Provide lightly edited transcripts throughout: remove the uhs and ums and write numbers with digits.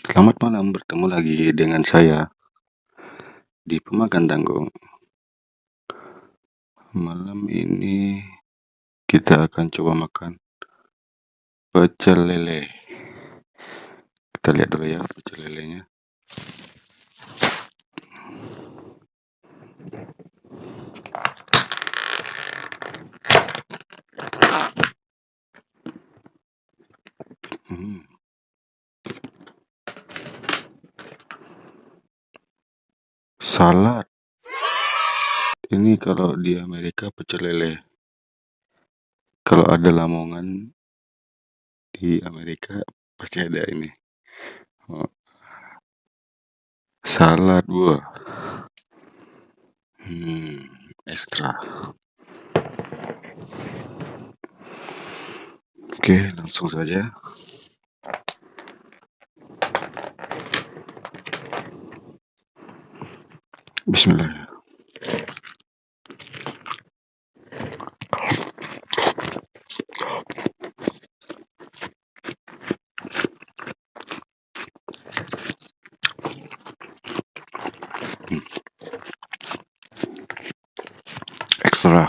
Selamat malam, bertemu lagi dengan saya di Pemakan Tanggung. Malam ini kita akan coba makan pecel lele. Kita lihat dulu ya pecel lelenya. Salad. Ini kalau di Amerika pecel lele. Kalau ada Lamongan di Amerika pasti ada ini. Salad buah. Ekstra. Oke, langsung saja. Bismillah. Ekstra.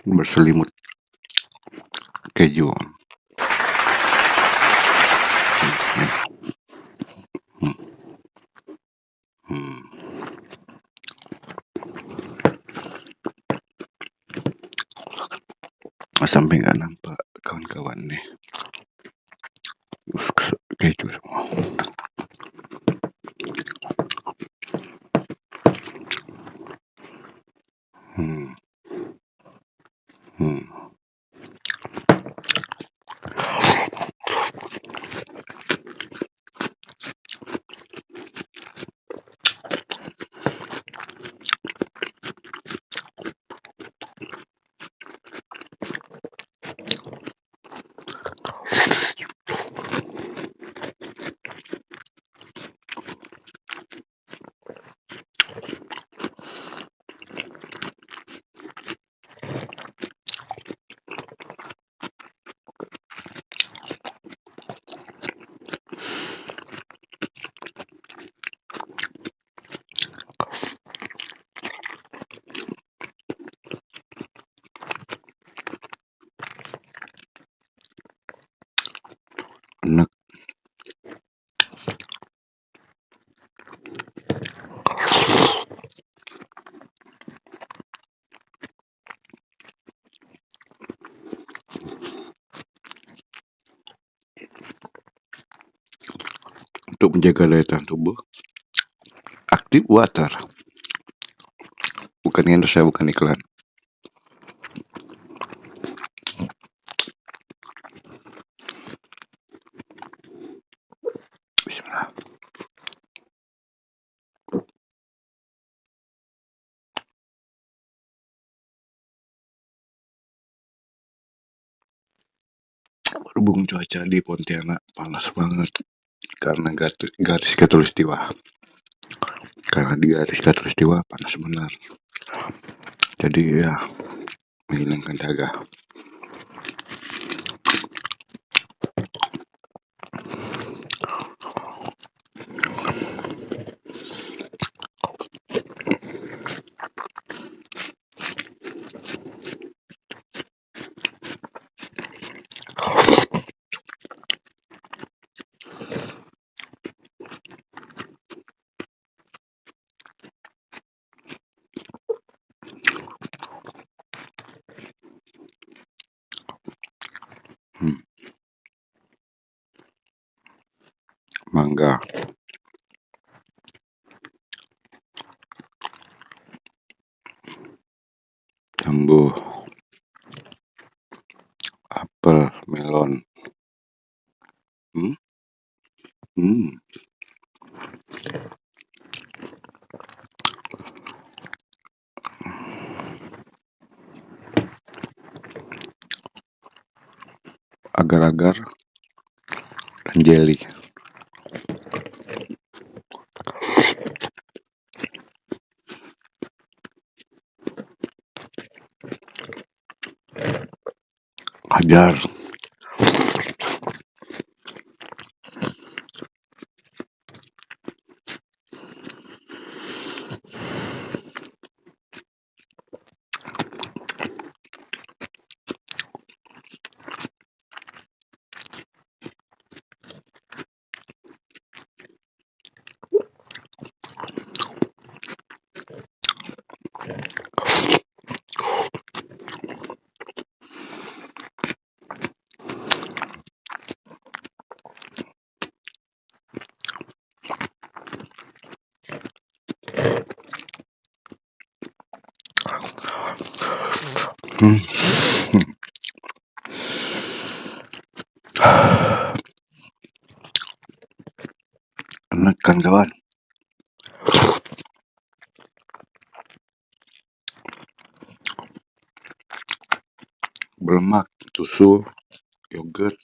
Berselimut keju. Sampai nggak nampak kawan-kawan nih. Keju semua. Enak. Untuk menjaga daya tahan tubuh, aktif water. Bukan endorse, saya bukan iklan. Bismillah. Berhubung cuaca di Pontianak panas banget karena garis khatulistiwa. Karena di garis khatulistiwa panas benar. Jadi ya menghilangkan dahaga. Mangga, jambu, apel, melon. Agar-agar dan jelly. Hajar. Hmm. Enak kan kawan? Berlemak, susu, yogurt.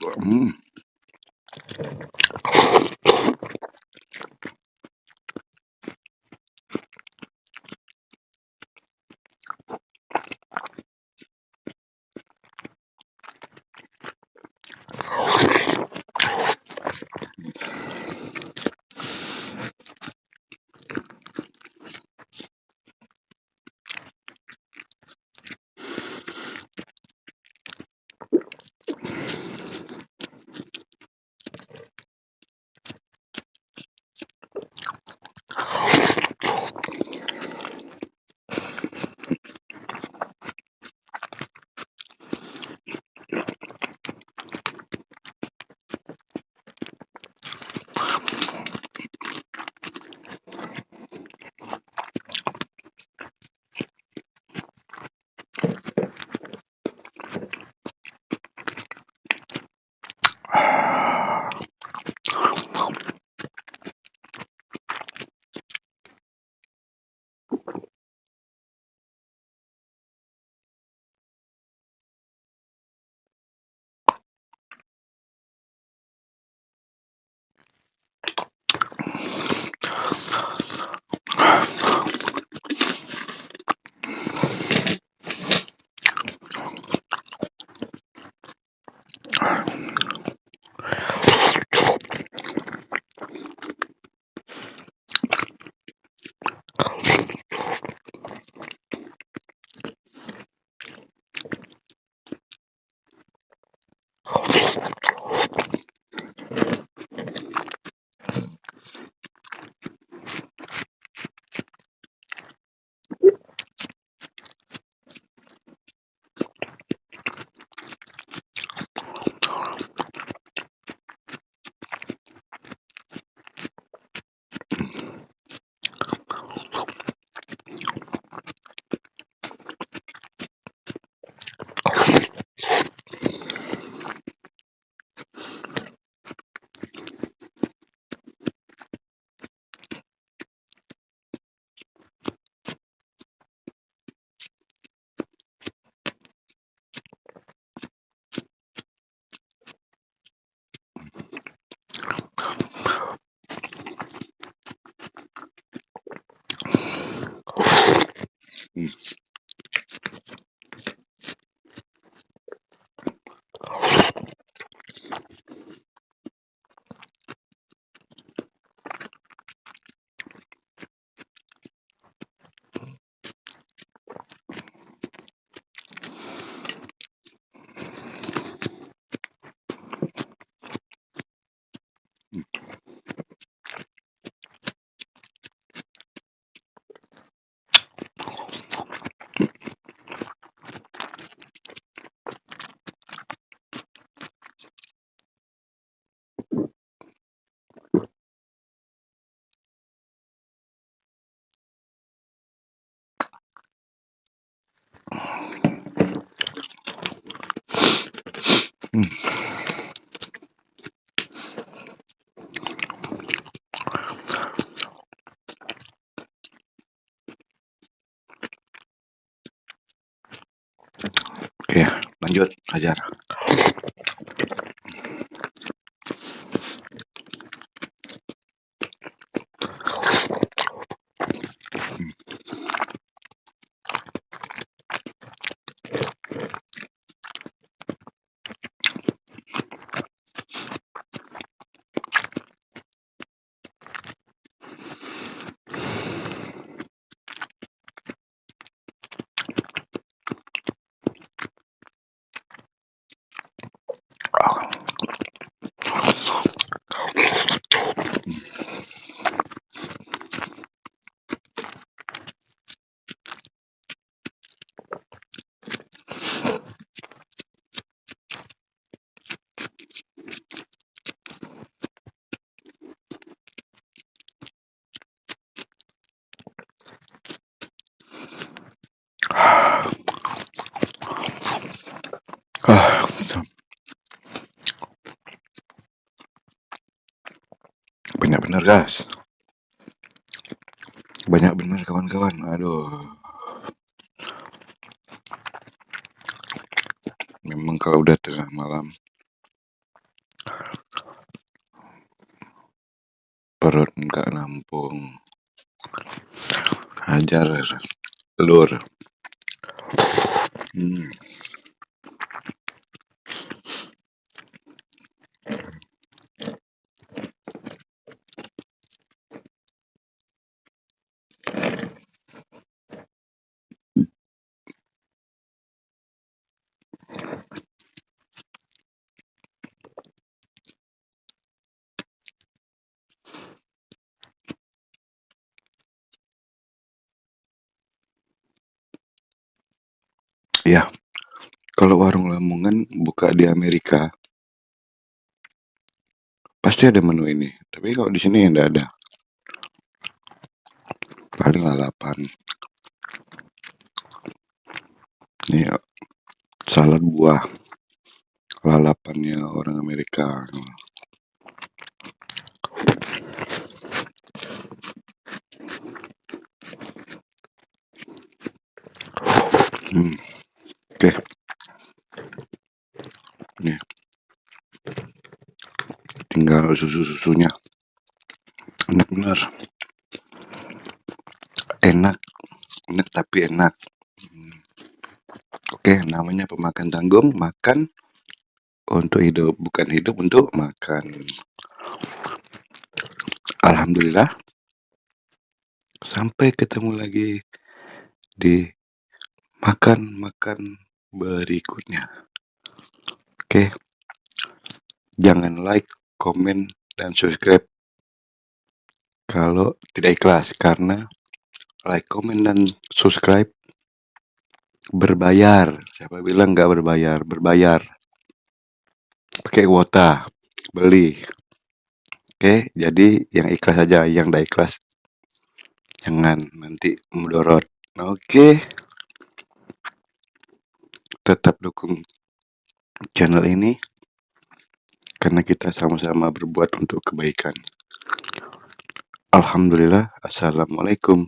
Oke, lanjut ajar. bener guys, banyak bener kawan-kawan. Aduh, memang kalau udah tengah malam perut nggak nampung, hajar telur. Ya, kalau warung Lamongan buka di Amerika, pasti ada menu ini. Tapi kalau di sini enggak ada. Paling lalapan. Ini salad buah. Lalapannya orang Amerika. Oke. Nih. Tinggal susu-susunya. Enak bener. Enak tapi enak. Oke, namanya pemakan tanggung, makan untuk hidup, bukan hidup untuk makan. Alhamdulillah. Sampai ketemu lagi di makan berikutnya. Oke. Jangan like, komen, dan subscribe kalau tidak ikhlas, karena like, komen, dan subscribe berbayar. Siapa bilang nggak berbayar? Berbayar. Pakai kuota, beli. Oke, jadi yang ikhlas aja, yang tidak ikhlas jangan, nanti mudorot. Oke, tetap dukung channel ini karena kita sama-sama berbuat untuk kebaikan. Alhamdulillah. Assalamualaikum